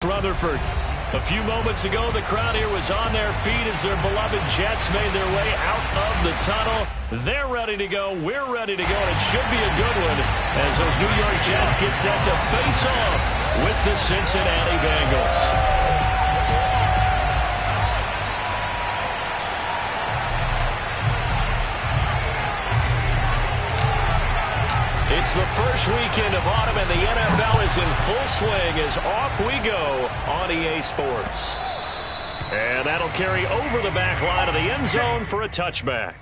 Rutherford. A few moments ago, the crowd here was on their feet as their beloved Jets made their way out of the tunnel. They're ready to go. We're ready to go, and it should be a good one as those New York Jets get set to face off with the Cincinnati Bengals. It's the first weekend of autumn, and the NFL is in full swing as off we go on EA Sports. And that'll carry over the back line of the end zone for a touchback.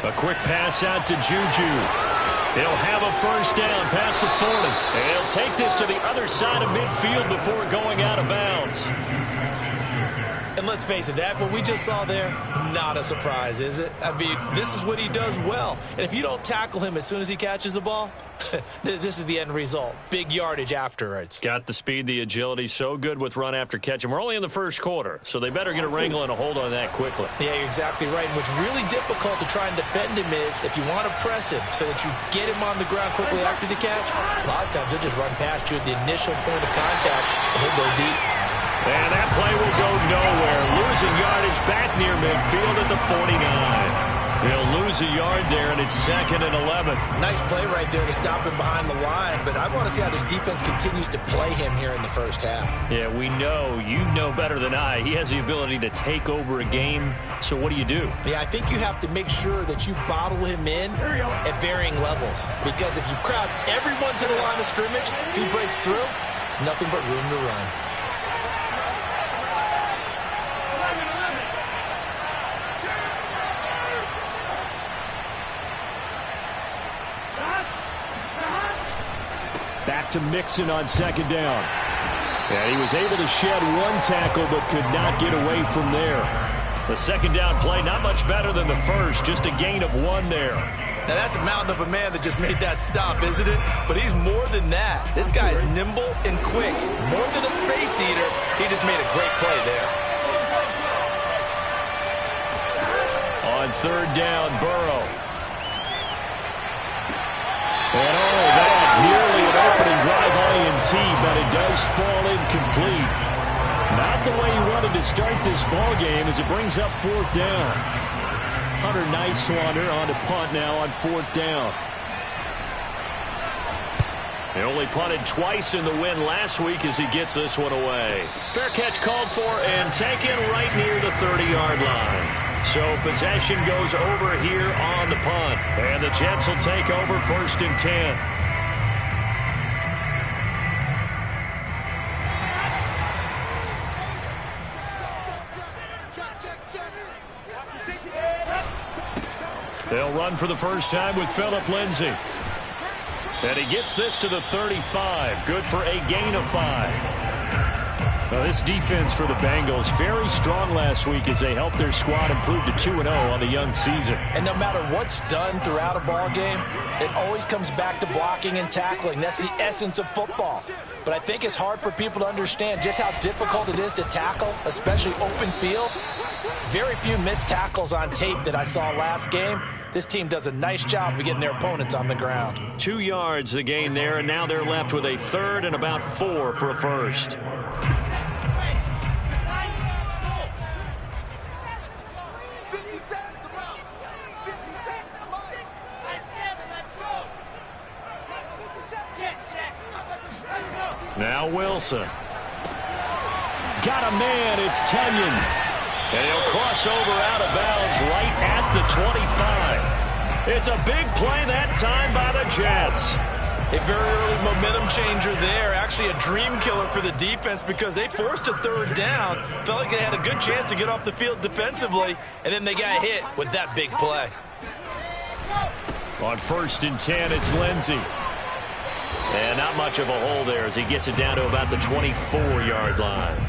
A quick pass out to Juju. He'll have a first down past the 40. And he'll take this to the other side of midfield before going out of bounds. And let's face it, that what we just saw there, not a surprise, is it? I mean, this is what he does well. And if you don't tackle him as soon as he catches the ball, this is the end result. Big yardage afterwards. Got the speed, the agility, so good with run after catch. And we're only in the first quarter, so they better get a wrangle and a hold on that quickly. Yeah, you're exactly right. And what's really difficult to try and defend him is if you want to press him so that you get him on the ground quickly after the catch, a lot of times he'll just run past you at the initial point of contact, and he'll go deep. And that play will go nowhere. Losing yardage back near midfield at the 49. He'll lose a yard there, and it's 2nd and 11. Nice play right there to stop him behind the line, but I want to see how this defense continues to play him here in the first half. Yeah, we know. You know better than I. He has the ability to take over a game, so what do you do? Yeah, I think you have to make sure that you bottle him in at varying levels, because if you crowd everyone to the line of scrimmage, if he breaks through, there's nothing but room to run. Back to Mixon on 2nd down. And he was able to shed one tackle but could not get away from there. The 2nd down play, not much better than the first, just a gain of 1 there. Now that's a mountain of a man that just made that stop, isn't it? But he's more than that. This guy's nimble and quick. More than a space eater, he just made a great play there. On 3rd down, Burrow. And that nearly an opening drive INT, but it does fall incomplete. Not the way he wanted to start this ball game as it brings up 4th down. Hunter Nicewander on to punt now on 4th down. He only punted twice in the win last week as he gets this one away. Fair catch called for and taken right near the 30-yard line. So possession goes over here on the punt. And the Jets will take over 1st and 10. They'll run for the first time with Phillip Lindsay. And he gets this to the 35. Good for a gain of 5. Now, this defense for the Bengals, very strong last week as they helped their squad improve to 2-0 on the young season. And no matter what's done throughout a ball game, it always comes back to blocking and tackling. That's the essence of football. But I think it's hard for people to understand just how difficult it is to tackle, especially open field. Very few missed tackles on tape that I saw last game. This team does a nice job of getting their opponents on the ground. 2 yards the gain there, and now they're left with a 3rd and about 4 for a first. Now Wilson. Got a man. It's Tunyon. And he'll cross over out of bounds right at the 25. It's a big play that time by the Jets. A very early momentum changer there. Actually a dream killer for the defense because they forced a third down. Felt like they had a good chance to get off the field defensively, and then they got hit with that big play. On 1st and 10, it's Lindsey. And not much of a hole there as he gets it down to about the 24-yard line.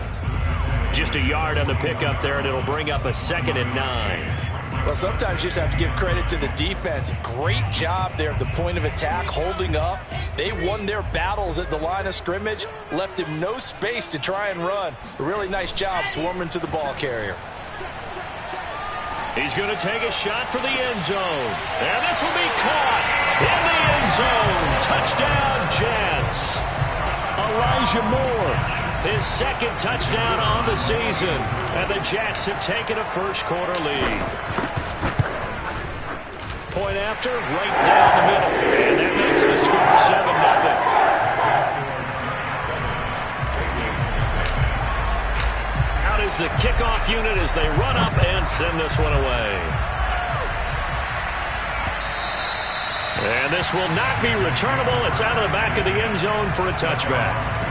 Just a yard on the pickup there, and it'll bring up a 2nd and 9. Well, sometimes you just have to give credit to the defense. Great job there at the point of attack, holding up. They won their battles at the line of scrimmage, left him no space to try and run. A really nice job swarming to the ball carrier. He's going to take a shot for the end zone. And this will be caught in the end zone. Touchdown, Jets. Elijah Moore. His 2nd touchdown on the season. And the Jets have taken a first-quarter lead. Point after, right down the middle. And that makes the score 7-0. Out is the kickoff unit as they run up and send this one away. And this will not be returnable. It's out of the back of the end zone for a touchback.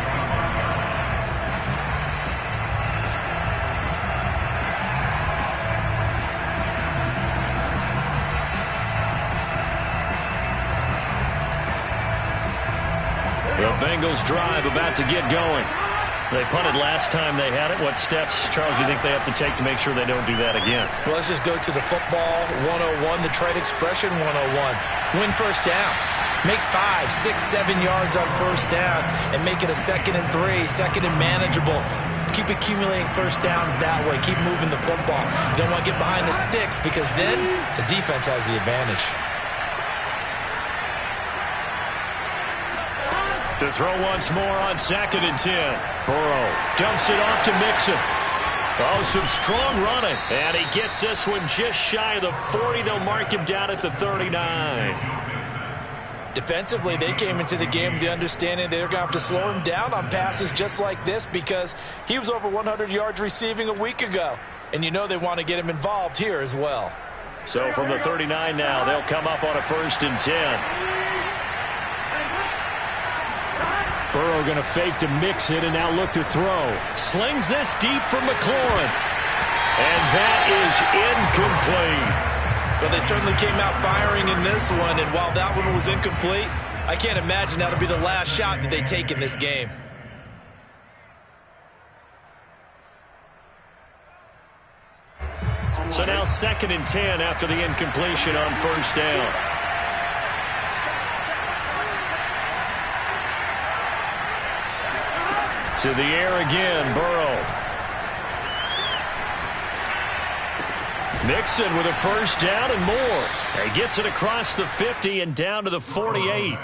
The Bengals drive about to get going. They punted last time they had it. What steps, Charles, do you think they have to take to make sure they don't do that again? Well, let's just go to the football 101, the trade expression 101. Win first down. Make 5, 6, 7 yards on first down and make it a 2nd and 3, 2nd and manageable. Keep accumulating first downs that way. Keep moving the football. You don't want to get behind the sticks because then the defense has the advantage. To throw once more on 2nd and 10. Burrow dumps it off to Mixon. Oh, some strong running. And he gets this one just shy of the 40. They'll mark him down at the 39. Defensively, they came into the game with the understanding they're going to have to slow him down on passes just like this because he was over 100 yards receiving a week ago. And you know they want to get him involved here as well. So from the 39 now, they'll come up on a 1st and 10. Burrow going to fake to mix it and now look to throw. Slings this deep for McLaurin. And that is incomplete. Well, they certainly came out firing in this one, and while that one was incomplete, I can't imagine that'll be the last shot that they take in this game. So now 2nd and 10 after the incompletion on first down. To the air again, Burrow. Mixon with a first down and more. He gets it across the 50 and down to the 48.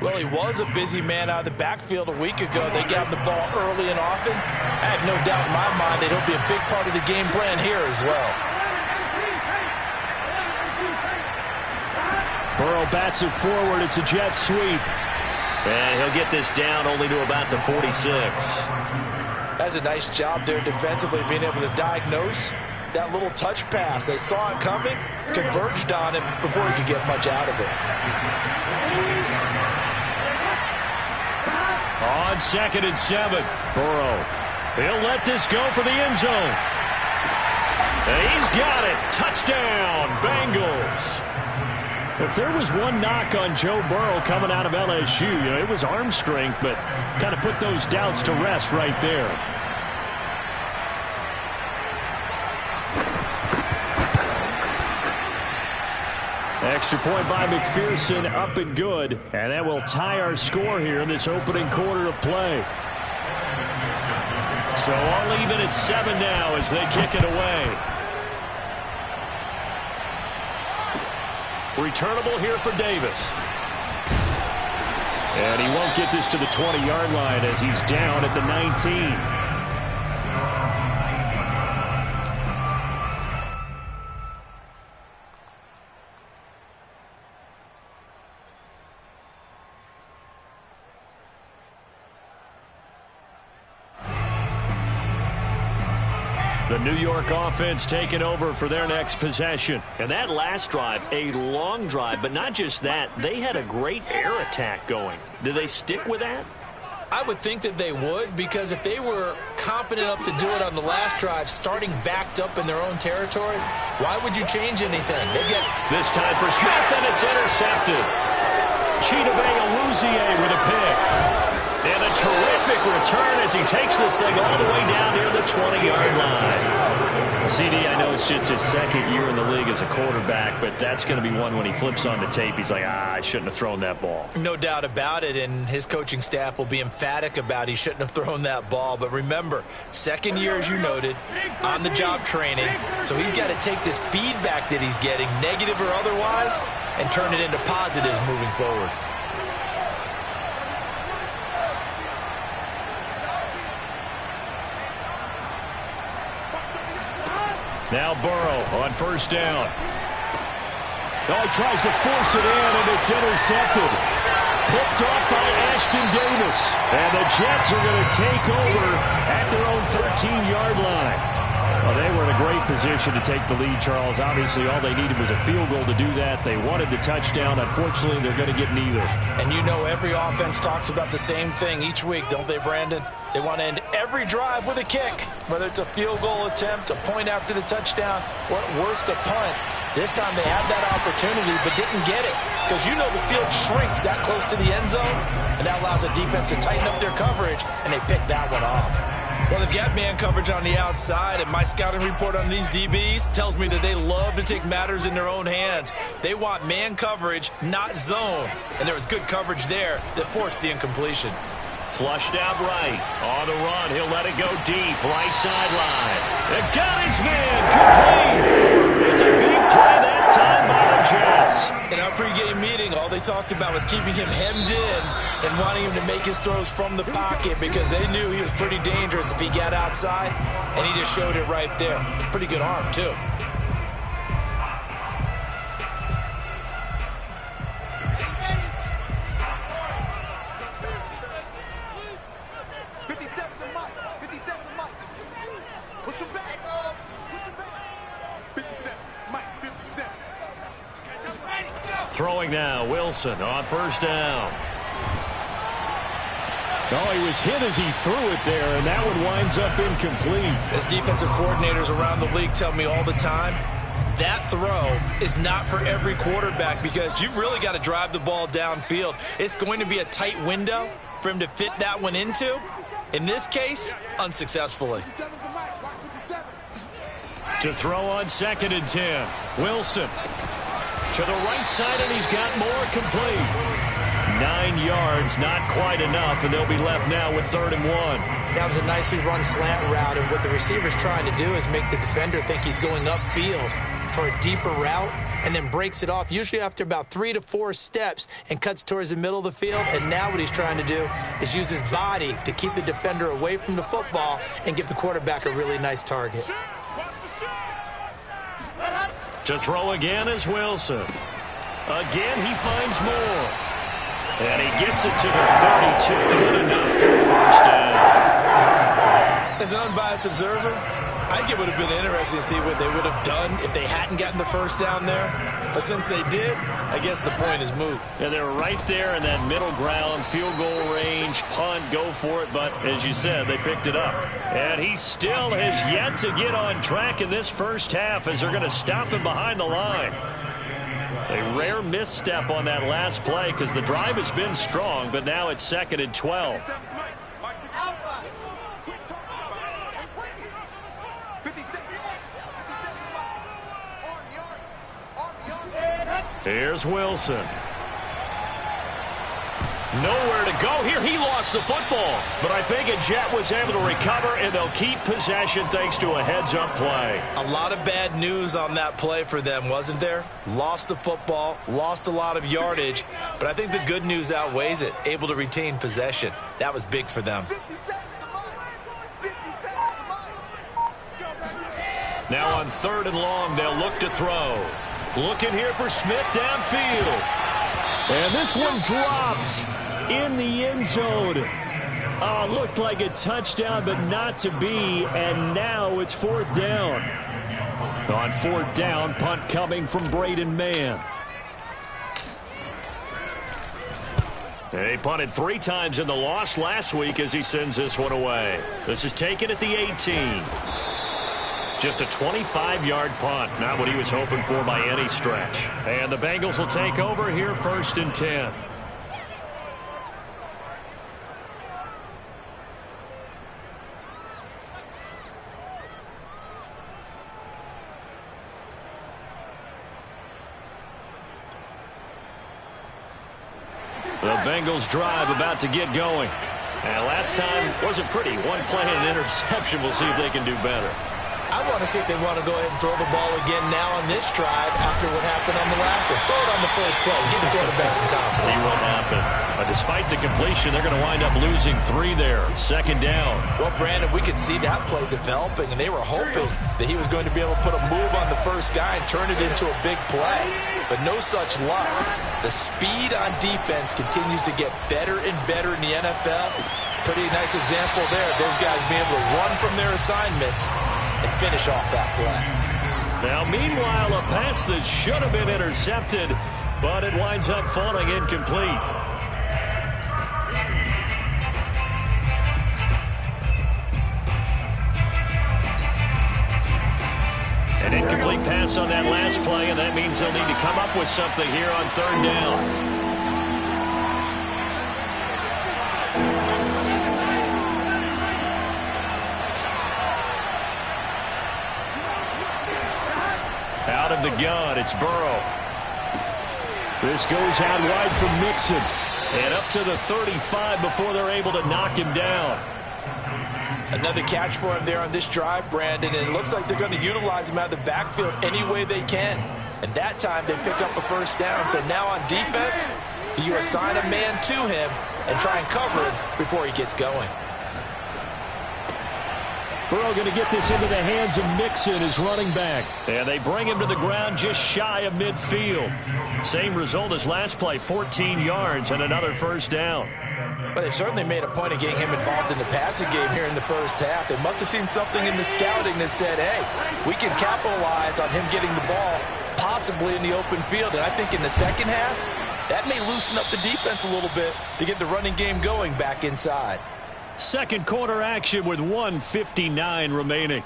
Well, he was a busy man out of the backfield a week ago. They got the ball early and often. I have no doubt in my mind that he'll be a big part of the game plan here as well. Burrow bats it forward. It's a jet sweep. And he'll get this down only to about the 46. That's a nice job there defensively, being able to diagnose that little touch pass. They saw it coming, converged on him before he could get much out of it. On 2nd and 7, Burrow. He'll let this go for the end zone. And he's got it. Touchdown, Bengals. If there was one knock on Joe Burrow coming out of LSU, it was arm strength, but kind of put those doubts to rest right there. Extra point by McPherson, up and good. And that will tie our score here in this opening quarter of play. So all even at 7 now as they kick it away. Returnable here for Davis. And he won't get this to the 20-yard line as he's down at the 19. New York offense taking over for their next possession. And that last drive, a long drive, but not just that. They had a great air attack going. Do they stick with that? I would think that they would, because if they were confident enough to do it on the last drive, starting backed up in their own territory, why would you change anything? They get this time for Smith, and it's intercepted. Chidobe Awuzie with a pick. And a terrific return as he takes this thing all the way down near the 20-yard line. CD, I know it's just his second year in the league as a quarterback, but that's going to be one when he flips on the tape. He's like, I shouldn't have thrown that ball. No doubt about it, and his coaching staff will be emphatic about he shouldn't have thrown that ball. But remember, second year, as you noted, on-the-job training, so he's got to take this feedback that he's getting, negative or otherwise, and turn it into positives moving forward. Now Burrow on first down. Oh, he tries to force it in, and it's intercepted. Picked off by Ashton Davis. And the Jets are going to take over at their own 13-yard line. Well, they were in a great position to take the lead, Charles. Obviously, all they needed was a field goal to do that. They wanted the touchdown. Unfortunately, they're going to get neither. And you know every offense talks about the same thing each week, don't they, Brandon? They want to end every drive with a kick, whether it's a field goal attempt, a point after the touchdown, or at worst, a punt. This time they had that opportunity but didn't get it, because you know the field shrinks that close to the end zone, and that allows the defense to tighten up their coverage, and they picked that one off. Well, they've got man coverage on the outside, and my scouting report on these DBs tells me that they love to take matters in their own hands. They want man coverage, not zone, and there was good coverage there that forced the incompletion. Flushed out right. On the run, he'll let it go deep. Right sideline. And got his man complete. It's a big play that time by the Jets. In our pregame meeting, all they talked about was keeping him hemmed in and wanting him to make his throws from the pocket, because they knew he was pretty dangerous if he got outside, and he just showed it right there. Pretty good arm, too. Throwing now, Wilson on first down. Oh, he was hit as he threw it there, and that one winds up incomplete. As defensive coordinators around the league tell me all the time, that throw is not for every quarterback, because you've really got to drive the ball downfield. It's going to be a tight window for him to fit that one into. In this case, unsuccessfully. To throw on 2nd and 10. Wilson. To the right side, and he's got more complete. 9 yards, not quite enough, and they'll be left now with 3rd and 1. That was a nicely run slant route, and what the receiver's trying to do is make the defender think he's going upfield for a deeper route, and then breaks it off, usually after about 3 to 4 steps, and cuts towards the middle of the field. And now what he's trying to do is use his body to keep the defender away from the football and give the quarterback a really nice target. To throw again is Wilson. Again, he finds more. And he gets it to the 32. Good enough for the first down. As an unbiased observer, I think it would have been interesting to see what they would have done if they hadn't gotten the first down there. But since they did, I guess the point is moot. Yeah, they're right there in that middle ground, field goal range, punt, go for it. But as you said, they picked it up. And he still has yet to get on track in this first half, as they're going to stop him behind the line. A rare misstep on that last play, because the drive has been strong, but now it's 2nd and 12. Here's Wilson. Nowhere to go here. He lost the football. But I think a Jet was able to recover, and they'll keep possession thanks to a heads-up play. A lot of bad news on that play for them, wasn't there? Lost the football, lost a lot of yardage, but I think the good news outweighs it. Able to retain possession. That was big for them. Now on 3rd and long, they'll look to throw. Looking here for Smith downfield. And this one dropped in the end zone. Oh, looked like a touchdown, but not to be, and now it's 4th down. On 4th down, punt coming from Braden Mann. He punted 3 times in the loss last week as he sends this one away. This is taken at the 18. Just a 25-yard punt, not what he was hoping for by any stretch. And the Bengals will take over here 1st and 10. The Bengals drive about to get going. And last time wasn't pretty. One play and an interception. We'll see if they can do better. I want to see if they want to go ahead and throw the ball again now on this drive after what happened on the last one. Throw it on the first play. Give the quarterback some confidence. See what happens. Despite the completion, they're going to wind up losing 3 there. 2nd down. Well, Brandon, we could see that play developing, and they were hoping that he was going to be able to put a move on the first guy and turn it into a big play. But no such luck. The speed on defense continues to get better and better in the NFL. Pretty nice example there. Those guys being able to run from their assignments and finish off that play. Now, meanwhile, a pass that should have been intercepted, but it winds up falling incomplete. An incomplete pass on that last play, and that means they'll need to come up with something here on 3rd down. Out of the gun, it's Burrow. This goes out wide from Mixon. And up to the 35 before they're able to knock him down. Another catch for him there on this drive, Brandon, and it looks like they're going to utilize him out of the backfield any way they can. And that time they pick up a 1st down. So now on defense, you assign a man to him and try and cover him before he gets going. Burrow going to get this into the hands of Mixon, his running back. And they bring him to the ground just shy of midfield. Same result as last play, 14 yards and another 1st down. But they certainly made a point of getting him involved in the passing game here in the first half. They must have seen something in the scouting that said, hey, we can capitalize on him getting the ball possibly in the open field. And I think in the second half, that may loosen up the defense a little bit to get the running game going back inside. Second quarter action with 1:59 remaining.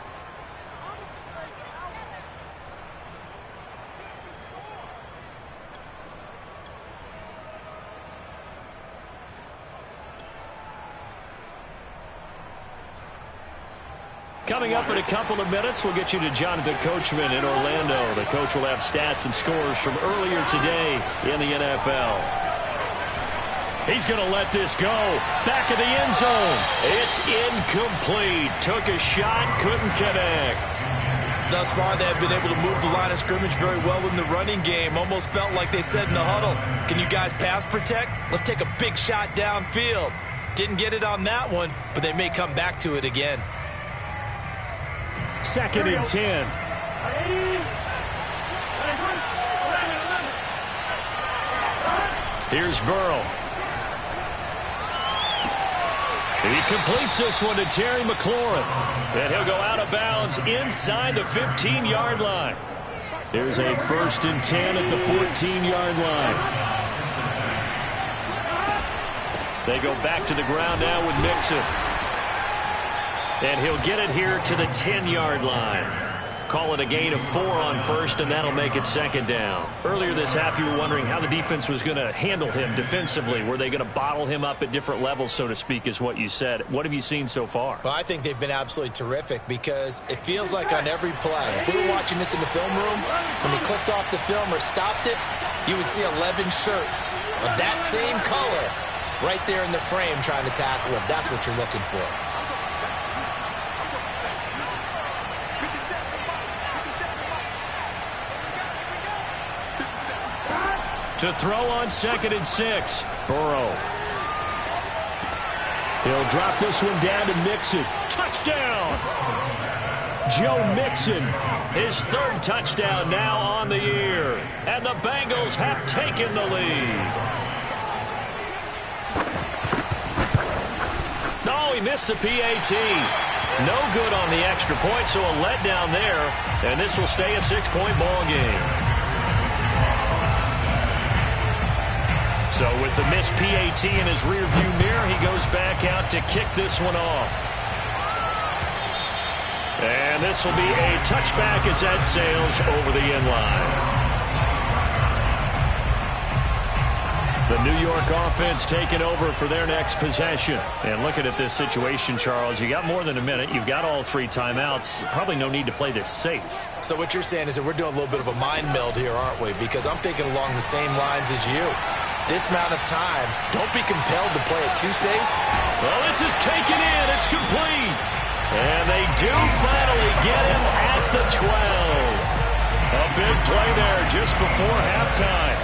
Coming up in a couple of minutes, we'll get you to Jonathan Coachman in Orlando. The coach will have stats and scores from earlier today in the NFL. He's going to let this go. Back of the end zone. It's incomplete. Took a shot, couldn't connect. Thus far, they have been able to move the line of scrimmage very well in the running game. Almost felt like they said in the huddle, can you guys pass protect? Let's take a big shot downfield. Didn't get it on that one, but they may come back to it again. 2nd and 10. Here's Burrow. He completes this one to Terry McLaurin. And he'll go out of bounds inside the 15-yard line. There's a 1st and 10 at the 14-yard line. They go back to the ground now with Mixon. And he'll get it here to the 10-yard line. Call it a gain of 4 on 1st, and that'll make it 2nd down. Earlier this half, you were wondering how the defense was going to handle him defensively. Were they going to bottle him up at different levels, so to speak, is what you said. What have you seen so far? Well, I think they've been absolutely terrific because it feels like on every play, if we were watching this in the film room, when they clicked off the film or stopped it, you would see 11 shirts of that same color right there in the frame trying to tackle him. That's what you're looking for. To throw on 2nd and 6. Burrow. He'll drop this one down to Mixon. Touchdown! Joe Mixon, his 3rd touchdown now on the year. And the Bengals have taken the lead. missed the PAT. No good on the extra point, so a letdown there, and this will stay a 6-point ball game. So with the missed PAT in his rearview mirror, he goes back out to kick this one off. And this will be a touchback as that sails over the end line. The New York offense taking over for their next possession. And looking at this situation, Charles, you got more than a minute. You've got all 3 timeouts. Probably no need to play this safe. So what you're saying is that we're doing a little bit of a mind meld here, aren't we? Because I'm thinking along the same lines as you. This amount of time, don't be compelled to play it too safe. Well, this is taken in. It's complete. And they do finally get him at the 12. A big play there just before halftime.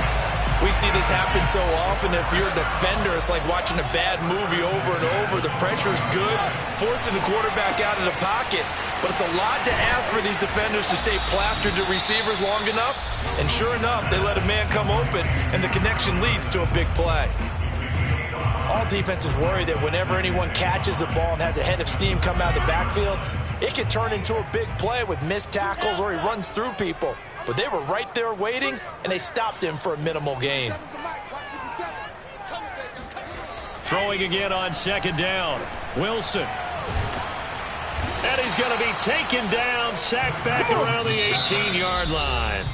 We see this happen so often. If you're a defender, it's like watching a bad movie over and over. The pressure's good, forcing the quarterback out of the pocket. But it's a lot to ask for these defenders to stay plastered to receivers long enough. And sure enough, they let a man come open, and the connection leads to a big play. All defenses worry that whenever anyone catches the ball and has a head of steam come out of the backfield, it can turn into a big play with missed tackles or he runs through people. But they were right there waiting, and they stopped him for a minimal gain. Throwing again on 2nd down. Wilson. And he's going to be taken down, sacked back around the 18-yard line.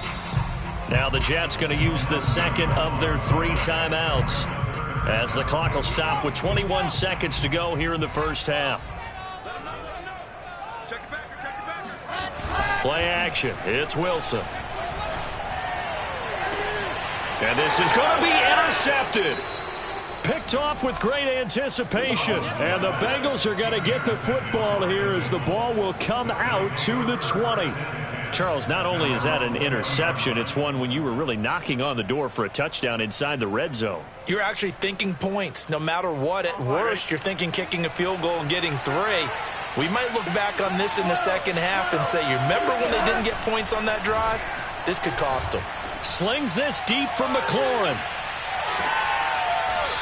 Now the Jets going to use the second of their 3 timeouts, as the clock will stop with 21 seconds to go here in the first half. Play action. It's Wilson. And this is going to be intercepted. Picked off with great anticipation. And the Bengals are going to get the football here as the ball will come out to the 20. Charles, not only is that an interception, it's one when you were really knocking on the door for a touchdown inside the red zone. You're actually thinking points. No matter what, at worst, you're thinking kicking a field goal and getting 3. We might look back on this in the second half and say, you remember when they didn't get points on that drive? This could cost them. Slings this deep from McLaurin.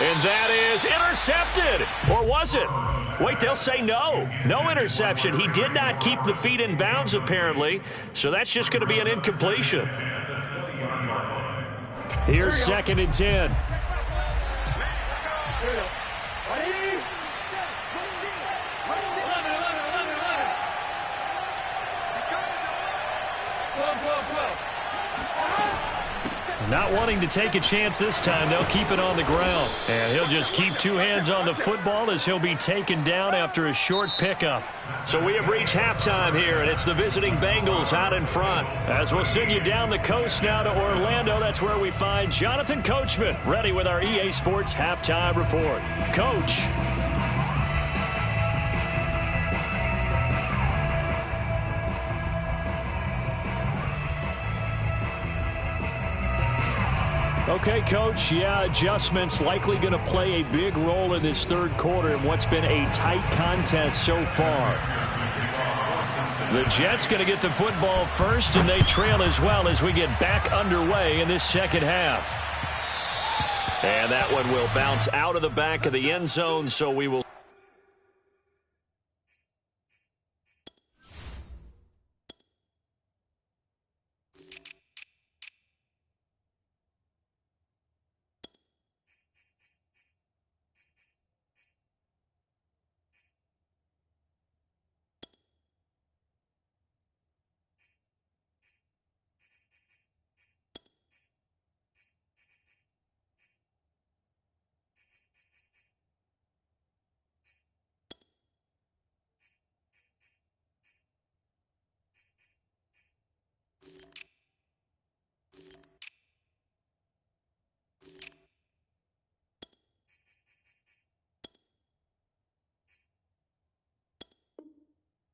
And that is intercepted. Or was it? Wait, they'll say no. No interception. He did not keep the feet in bounds, apparently. So that's just going to be an incompletion. Here's 2nd and 10. Not wanting to take a chance this time, they'll keep it on the ground. And he'll just keep 2 hands on the football as he'll be taken down after a short pickup. So we have reached halftime here, and it's the visiting Bengals out in front. As we'll send you down the coast now to Orlando, that's where we find Jonathan Coachman, ready with our EA Sports Halftime Report. Coach. Okay, Coach, adjustments likely going to play a big role in this 3rd quarter in what's been a tight contest so far. The Jets going to get the football first, and they trail as well as we get back underway in this second half. And that one will bounce out of the back of the end zone, so we will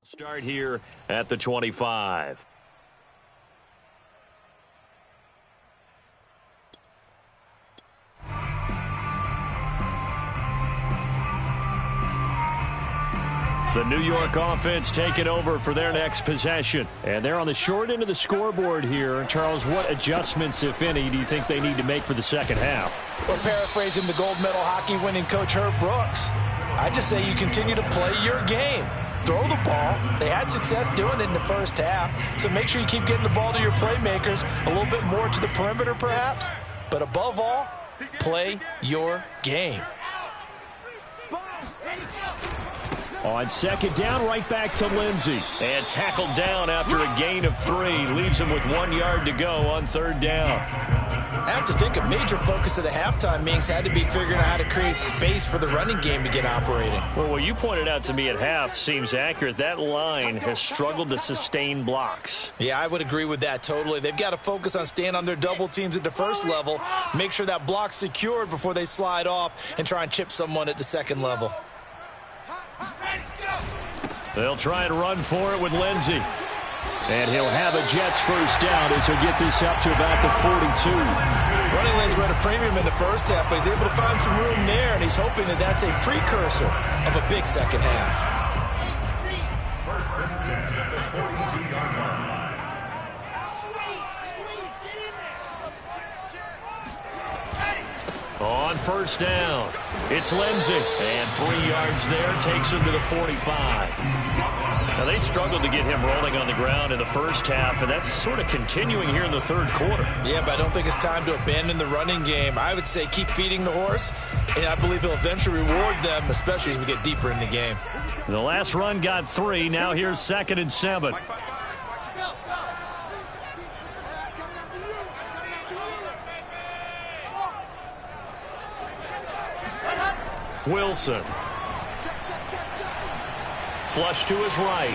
start here at the 25. The New York offense taking over for their next possession. And they're on the short end of the scoreboard here. Charles, what adjustments, if any, do you think they need to make for the second half? Well, paraphrasing the gold medal hockey winning coach Herb Brooks, I just say you continue to play your game. Throw the ball. They had success doing it in the first half, so make sure you keep getting the ball to your playmakers, a little bit more to the perimeter perhaps, but above all, play your game. On second down, right back to Lindsey. And tackled down after a gain of 3. Leaves him with 1 yard to go on third down. I have to think a major focus of the halftime meetings had to be figuring out how to create space for the running game to get operating. Well, what you pointed out to me at half seems accurate. That line has struggled to sustain blocks. Yeah, I would agree with that totally. They've got to focus on staying on their double teams at the first level, make sure that block's secured before they slide off and try and chip someone at the second level. They'll try and run for it with Lindsey. And he'll have a Jets first down as he'll get this up to about the 42. Running lanes were at a premium in the first half, but he's able to find some room there, and he's hoping that that's a precursor of a big second half. First and 10 at the 42-yard line. On first down, it's Lindsey. And 3 yards there takes him to the 45. Now, they struggled to get him rolling on the ground in the first half, and that's sort of continuing here in the third quarter. Yeah, but I don't think it's time to abandon the running game. I would say keep feeding the horse, and I believe he'll eventually reward them, especially as we get deeper in the game. The last run got 3. Now here's 2nd and 7. Wilson. Flush to his right.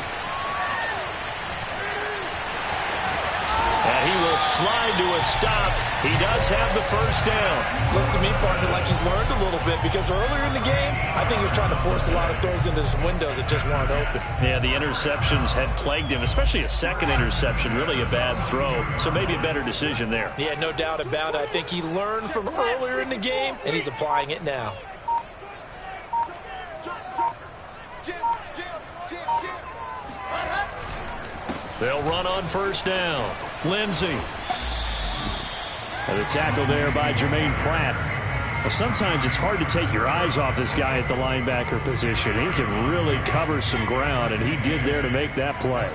And he will slide to a stop. He does have the first down. Looks to me, partner, like he's learned a little bit, because earlier in the game, I think he was trying to force a lot of throws into some windows that just weren't open. Yeah, the interceptions had plagued him, especially a second interception, really a bad throw. So maybe a better decision there. Yeah, no doubt about it. I think he learned from earlier in the game, and he's applying it now. They'll run on first down. Lindsey. And the tackle there by Jermaine Pratt. Well, sometimes it's hard to take your eyes off this guy at the linebacker position. He can really cover some ground, and he did there to make that play.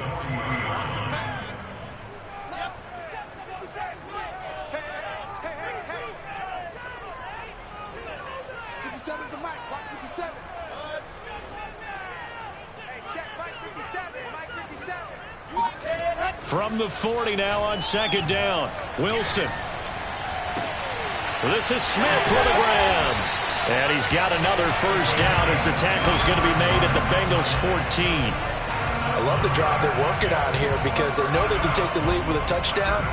From the 40 now on second down. Wilson. This is Smith with a grab. And he's got another first down as the tackle's going to be made at the Bengals 14. I love the drive they're working on here because they know they can take the lead with a touchdown.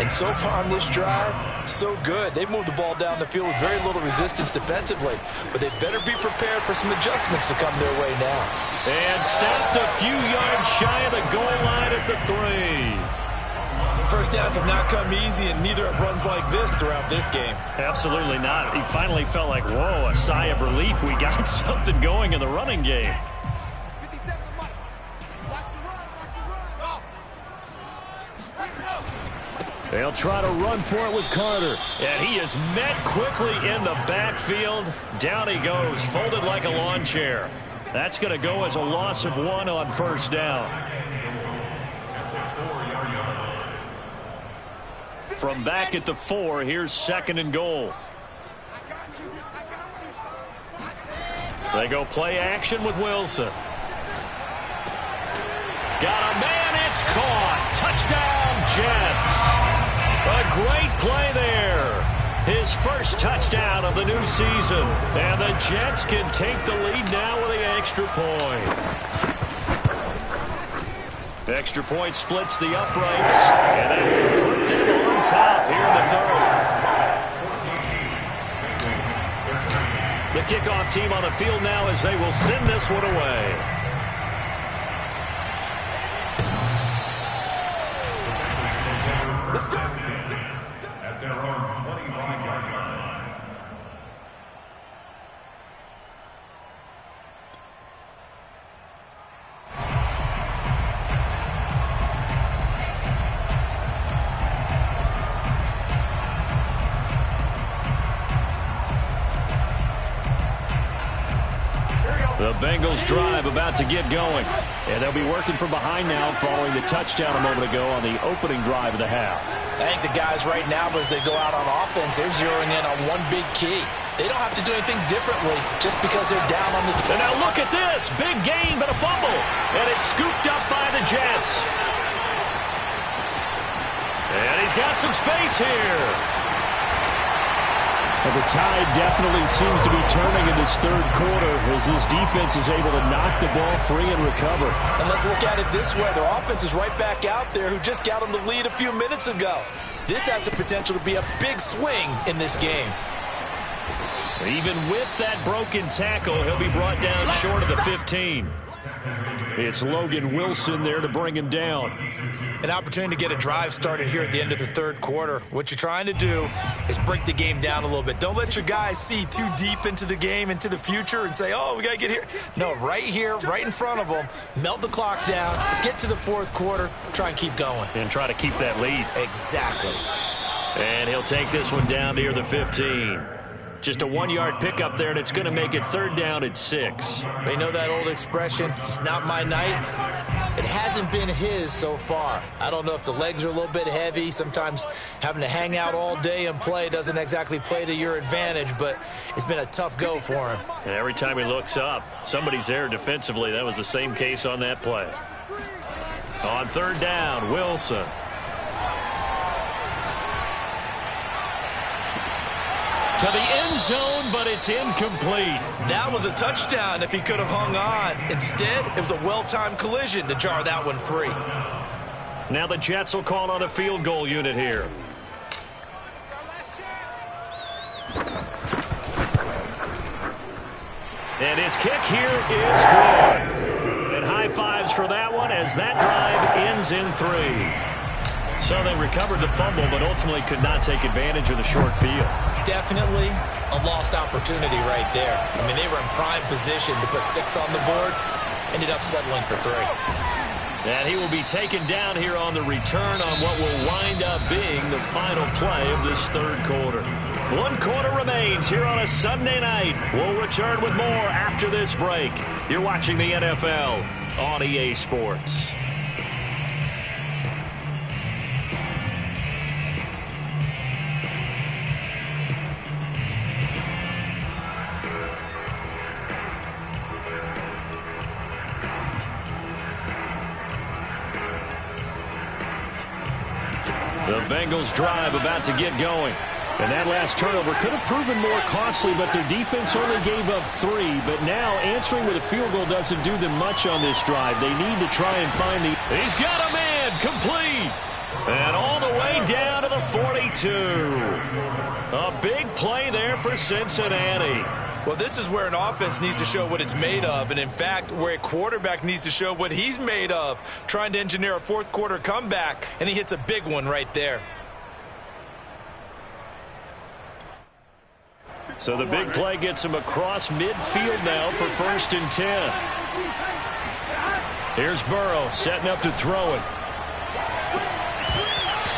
And so far on this drive, so good. They've moved the ball down the field with very little resistance defensively. But they better be prepared for some adjustments to come their way now. And stopped a few yards shy of the goal line at the 3. First downs have not come easy, and neither have runs like this throughout this game. Absolutely not. He finally felt like, whoa, a sigh of relief. We got something going in the running game. They'll try to run for it with Carter. And he is met quickly in the backfield. Down he goes, folded like a lawn chair. That's going to go as a loss of 1 on first down. From back at the 4, here's 2nd and goal. They go play action with Wilson. Got a man, it's caught. Touchdown, Jets. A great play there. His first touchdown of the new season. And the Jets can take the lead now with the extra point. Extra point splits the uprights. And that will put them on top here in the third. The kickoff team on the field now as they will send this one away. At their own 25-yard line. The Bengals drive about to get going. And they'll be working from behind now following the touchdown a moment ago on the opening drive of the half. I think the guys right now, as they go out on offense, they're zeroing in on one big key. They don't have to do anything differently just because they're down on the... And now look at this. Big gain, but a fumble. And it's scooped up by the Jets. And he's got some space here. And the tide definitely seems to be turning in this third quarter as this defense is able to knock the ball free and recover. And let's look at it this way. Their offense is right back out there who just got them the lead a few minutes ago. This has the potential to be a big swing in this game. Even with that broken tackle, he'll be brought down short of the 15. It's Logan Wilson there to bring him down. An opportunity to get a drive started here at the end of the third quarter. What you're trying to do is break the game down a little bit. Don't let your guys see too deep into the game, into the future, and say, oh, we got to get here. No, right here, right in front of them, melt the clock down, get to the fourth quarter, try and keep going. And try to keep that lead. Exactly. And he'll take this one down near the 15. Just a 1-yard pickup there, and it's going to make it third down at 6. They know that old expression, it's not my night. It hasn't been his so far. I don't know if the legs are a little bit heavy. Sometimes having to hang out all day and play doesn't exactly play to your advantage, but it's been a tough go for him. And every time he looks up, somebody's there defensively. That was the same case on that play. On third down, Wilson. To the end zone, but it's incomplete. That was a touchdown if he could have hung on. Instead, it was a well-timed collision to jar that one free. Now the Jets will call on a field goal unit here. And his kick here is good. And high fives for that one as that drive ends in 3. So they recovered the fumble, but ultimately could not take advantage of the short field. Definitely a lost opportunity right there. I mean, they were in prime position to put 6 on the board, ended up settling for 3. And he will be taken down here on the return on what will wind up being the final play of this third quarter. 1 quarter remains here on a Sunday night. We'll return with more after this break. You're watching the NFL on EA Sports. The Bengals drive about to get going. And that last turnover could have proven more costly, but their defense only gave up 3. But now answering with a field goal doesn't do them much on this drive. They need to try and find the... He's got a man complete. And all the way down to the 42. A big play there for Cincinnati. Well, this is where an offense needs to show what it's made of, and in fact, where a quarterback needs to show what he's made of, trying to engineer a fourth quarter comeback, and he hits a big one right there. So the big play gets him across midfield now for 1st and 10. Here's Burrow setting up to throw it.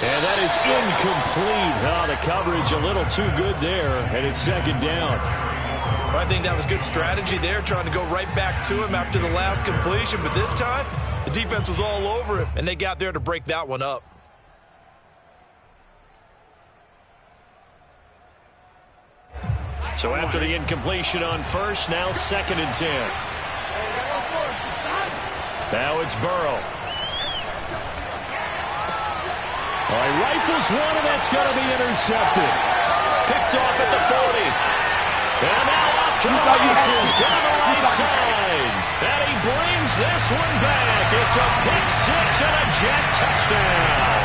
And that is incomplete. Oh, the coverage a little too good there, and it's 2nd down. Well, I think that was good strategy there, trying to go right back to him after the last completion. But this time, the defense was all over him, and they got there to break that one up. So after the incompletion on 1st, now 2nd and 10. Now it's Burrow. He rifles one, and that's going to be intercepted. Picked off at the 40. And now off to the races down the right side. And he brings this one back. It's a pick 6 and a Jet touchdown.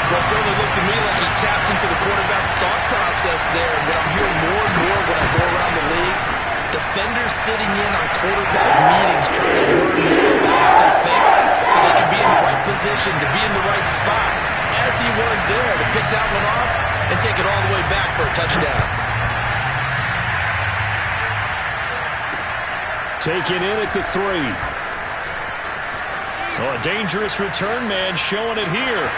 Well, it certainly looked to me like he tapped into the quarterback's thought process there. And what I'm hearing more and more when I go around the league, defenders sitting in on quarterback meetings trying to learn more about how they think so they can be in the right position, to be in the right spot, as he was there, to pick that one off and take it all the way back for a touchdown. Taken in at the 3. Oh, a dangerous return man showing it here.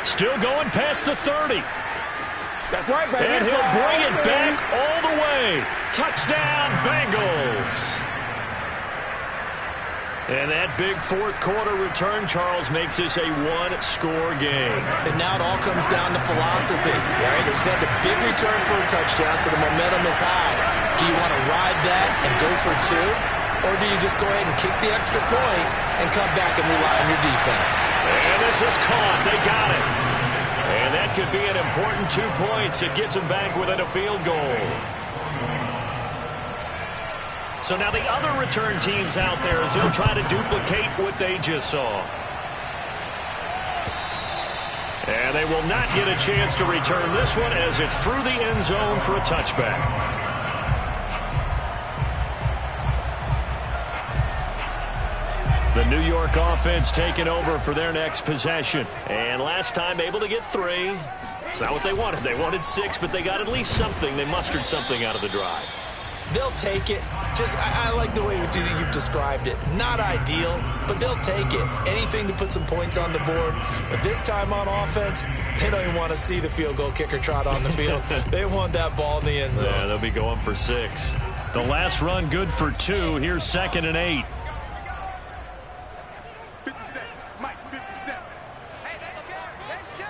Still going past the 30. That's right, baby. And he'll bring it back all the way. Touchdown, Bengals. And that big fourth quarter return, Charles, makes this a one-score game. And now it all comes down to philosophy. All right, they just had a big return for a touchdown, so the momentum is high. Do you want to ride that and go for two? Or do you just go ahead and kick the extra point and come back and rely on your defense? And this is caught. They got it. And that could be an important 2 points. It gets them back within a field goal. So now the other return teams out there as they'll try to duplicate what they just saw. And they will not get a chance to return this one as it's through the end zone for a touchback. The New York offense taking over for their next possession. And last time able to get 3. It's not what they wanted. They wanted 6, but they got at least something. They mustered something out of the drive. They'll take it. I like the way you've described it. Not ideal, but they'll take it. Anything to put some points on the board. But this time on offense, they don't even want to see the field goal kicker trot on the field. They want that ball in the end zone. Yeah, they'll be going for 6. The last run good for 2. Here's 2nd and 8. 50 Cent. Mike, 50 Cent. Hey, that's good. That's good.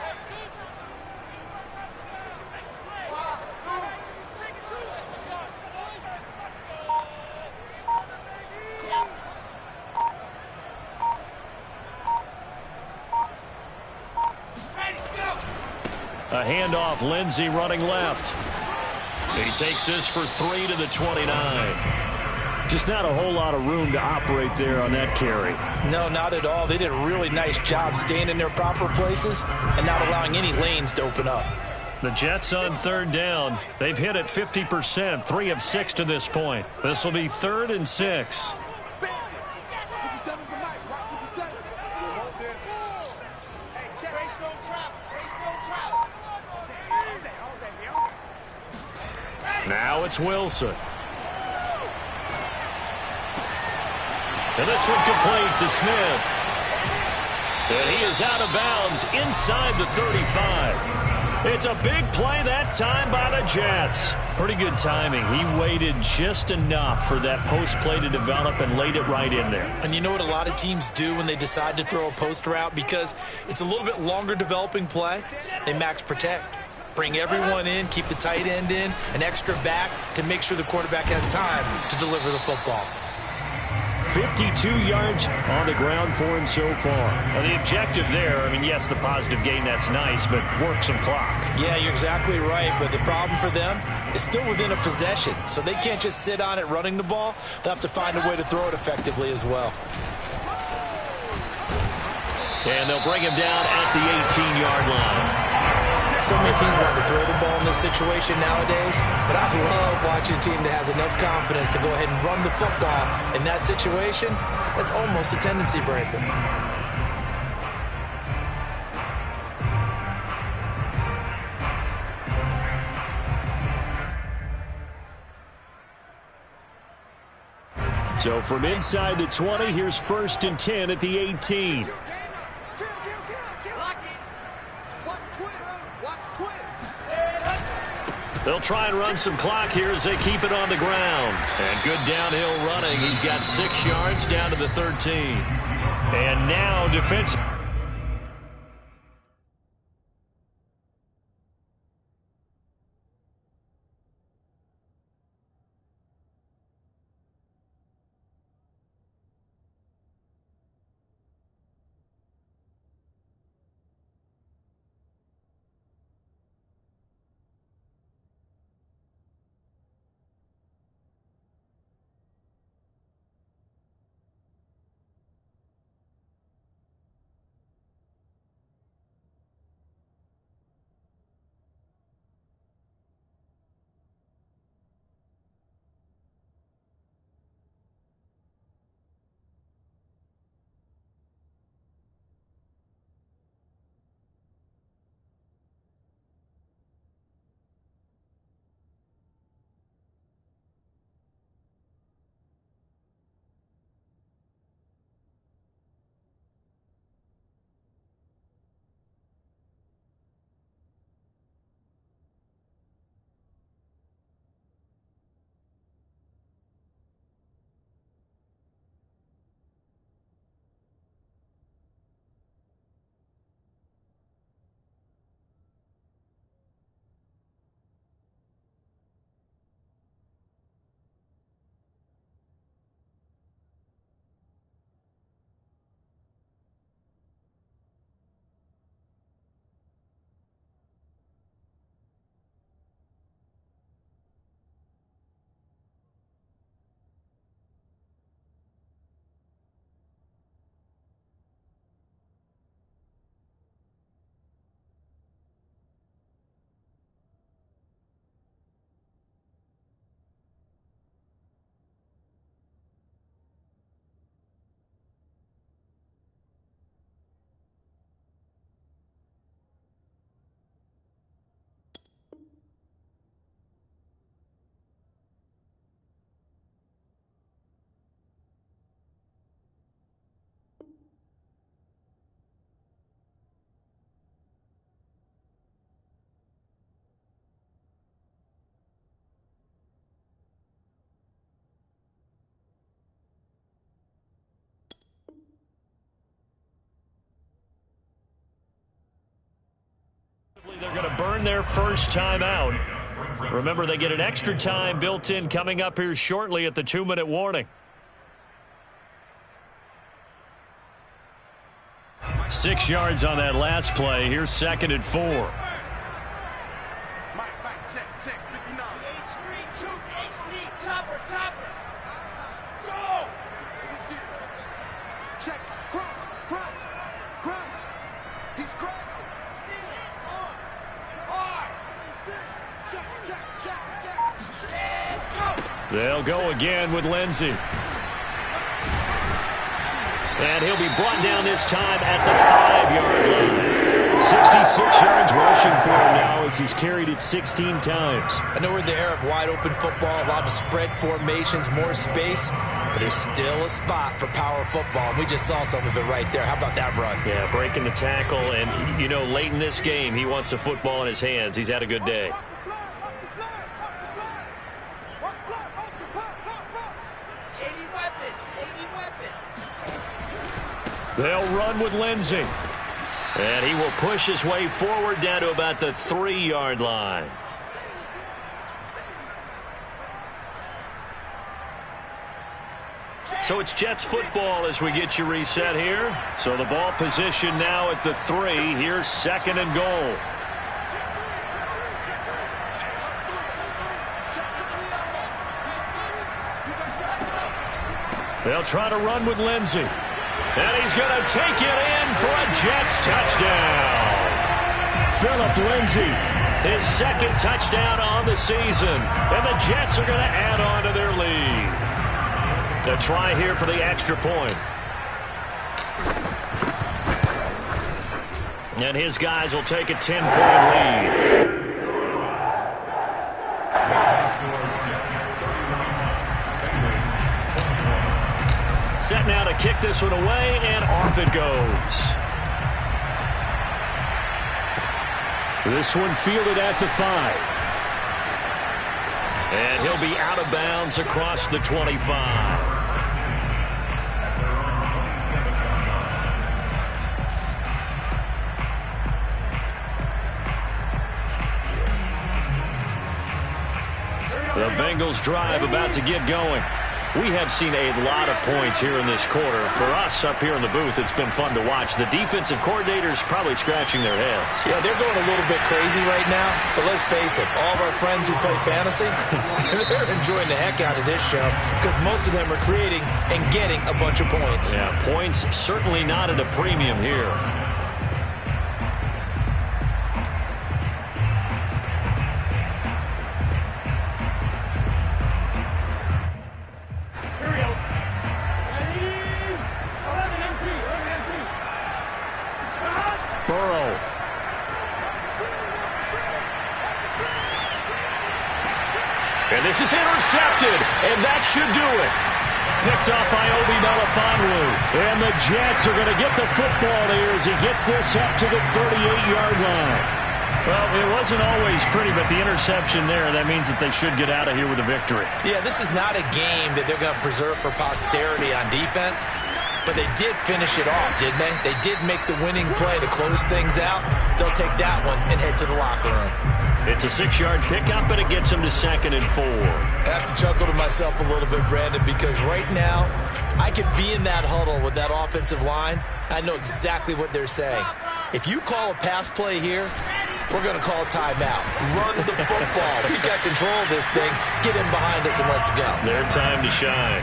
A handoff, Lindsey running left. He takes this for 3 to the 29. Just not a whole lot of room to operate there on that carry. No, not at all. They did a really nice job staying in their proper places and not allowing any lanes to open up. The Jets on 3rd down. They've hit it 50%, 3 of 6 to this point. This will be 3rd and 6. Now it's Wilson. And this one complete to Smith. And he is out of bounds inside the 35. It's a big play that time by the Jets. Pretty good timing. He waited just enough for that post play to develop and laid it right in there. And you know what a lot of teams do when they decide to throw a post route? Because it's a little bit longer developing play, they max protect. Bring everyone in, keep the tight end in, an extra back to make sure the quarterback has time to deliver the football. 52 yards on the ground for him so far. Now the objective there, I mean, yes, the positive gain, that's nice, but work some clock. Yeah, you're exactly right, but the problem for them is still within a possession, so they can't just sit on it running the ball. They'll have to find a way to throw it effectively as well. And they'll bring him down at the 18-yard line. So many teams want to throw the ball in this situation nowadays, but I love watching a team that has enough confidence to go ahead and run the football in that situation. That's almost a tendency breaker. So from inside the 20, here's 1st and 10 at the 18. They'll try and run some clock here as they keep it on the ground. And good downhill running. He's got 6 yards down to the 13. And now defensive. They're going to burn their first time out. Remember, they get an extra time built in coming up here shortly at the 2-minute warning. 6 yards on that last play. Here's 2nd and 4. Mike, check, 59. H3, shoot, 18, chopper. Go! Check, crouch. He's crashing. Ceiling, on. Hard. 6. Check. And go! They'll go again with Lindsey. And he'll be brought down this time at the 5-yard line. 66 yards rushing for him now as he's carried it 16 times. I know we're in the era of wide-open football, a lot of spread formations, more space, but there's still a spot for power football, and we just saw some of it right there. How about that run? Yeah, breaking the tackle, and, you know, late in this game, he wants the football in his hands. He's had a good day. They'll run with Lindsey. And he will push his way forward down to about the 3-yard line. So it's Jets football as we get you reset here. So the ball position now at the 3. Here's 2nd and goal. They'll try to run with Lindsey. And he's going to take it in for a Jets touchdown. Philip Lindsey, his 2nd touchdown on the season. And the Jets are going to add on to their lead. A try here for the extra point. And his guys will take a 10-point lead. Set now to kick this one away, and off it goes. This one fielded at the 5. And he'll be out of bounds across the 25. The Bengals drive about to get going. We have seen a lot of points here in this quarter. For us up here in the booth, it's been fun to watch. The defensive coordinators probably scratching their heads. Yeah, they're going a little bit crazy right now. But let's face it, all of our friends who play fantasy, they're enjoying the heck out of this show because most of them are creating and getting a bunch of points. Yeah, points certainly not at a premium here. Burrow. And this is intercepted, and that should do it. Picked up by Obi Melifonwu. And the Jets are going to get the football here as he gets this up to the 38-yard line. Well, it wasn't always pretty, but the interception there, that means that they should get out of here with a victory. Yeah, this is not a game that they're going to preserve for posterity on defense. But they did finish it off, didn't they? They did make the winning play to close things out. They'll take that one and head to the locker room. It's a 6-yard pickup, and it gets them to 2nd and 4. I have to chuckle to myself a little bit, Brandon, because right now I could be in that huddle with that offensive line. I know exactly what they're saying. If you call a pass play here, we're going to call a timeout. Run the football. We got control of this thing. Get in behind us and let's go. Their time to shine.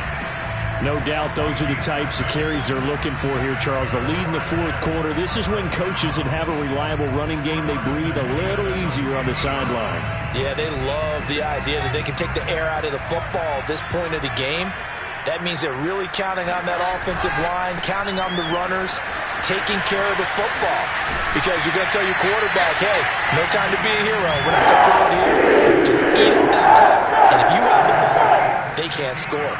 No doubt those are the types of carries they're looking for here, Charles. The lead in the 4th quarter. This is when coaches that have a reliable running game, they breathe a little easier on the sideline. Yeah, they love the idea that they can take the air out of the football at this point of the game. That means they're really counting on that offensive line, counting on the runners, taking care of the football. Because you're going to tell your quarterback, hey, no time to be a hero. We're not going to throw it here. Just eat up that clock. And if you have the ball, they can't score.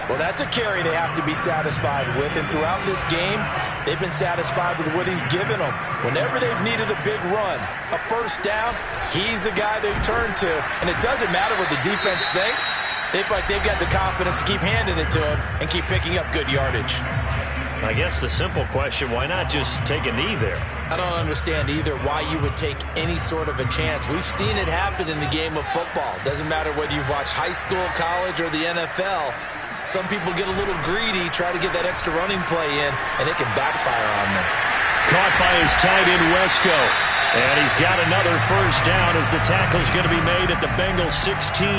Well, that's a carry they have to be satisfied with. And throughout this game, they've been satisfied with what he's given them. Whenever they've needed a big run, a first down, he's the guy they've turned to. And it doesn't matter what the defense thinks. They've got the confidence to keep handing it to him and keep picking up good yardage. I guess the simple question, why not just take a knee there? I don't understand either why you would take any sort of a chance. We've seen it happen in the game of football. Doesn't matter whether you've watched high school, college, or the NFL. Some people get a little greedy, try to get that extra running play in, and it can backfire on them. Caught by his tight end, Wesco. And he's got another first down as the tackle's going to be made at the Bengals 16.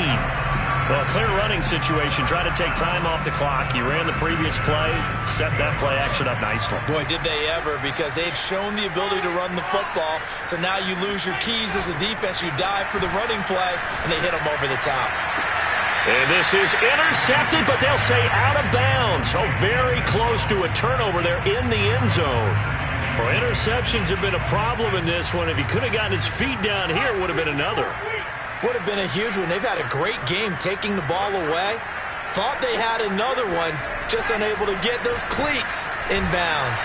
Well, clear running situation. Try to take time off the clock. He ran the previous play, set that play action up nicely. Boy, did they ever, because they had shown the ability to run the football. So now you lose your keys as a defense. You dive for the running play, and they hit them over the top. And this is intercepted, but they'll say out of bounds. Oh, very close to a turnover there in the end zone. Well, interceptions have been a problem in this one. If he could have gotten his feet down here, it would have been another. Would have been a huge one. They've had a great game taking the ball away. Thought they had another one, just unable to get those cleats in bounds.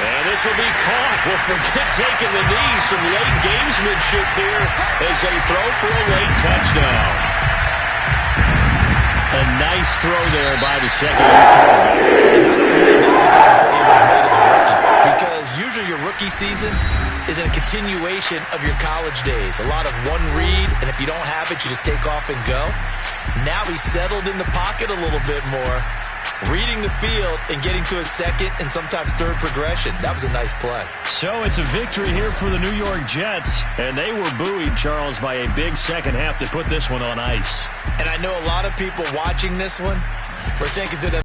And this will be caught. Well, forget taking the knees. Some late gamesmanship here as they throw for a late touchdown. A nice throw there by the second-year quarterback. And I don't believe that was the type of play he made as a rookie, because usually your rookie season is a continuation of your college days. A lot of one read, and if you don't have it, you just take off and go. Now he's settled in the pocket a little bit more, reading the field and getting to a second and sometimes third progression. That was a nice play. So it's a victory here for the New York Jets, and they were buoyed, Charles, by a big second half to put this one on ice. And I know a lot of people watching this one were thinking to themselves,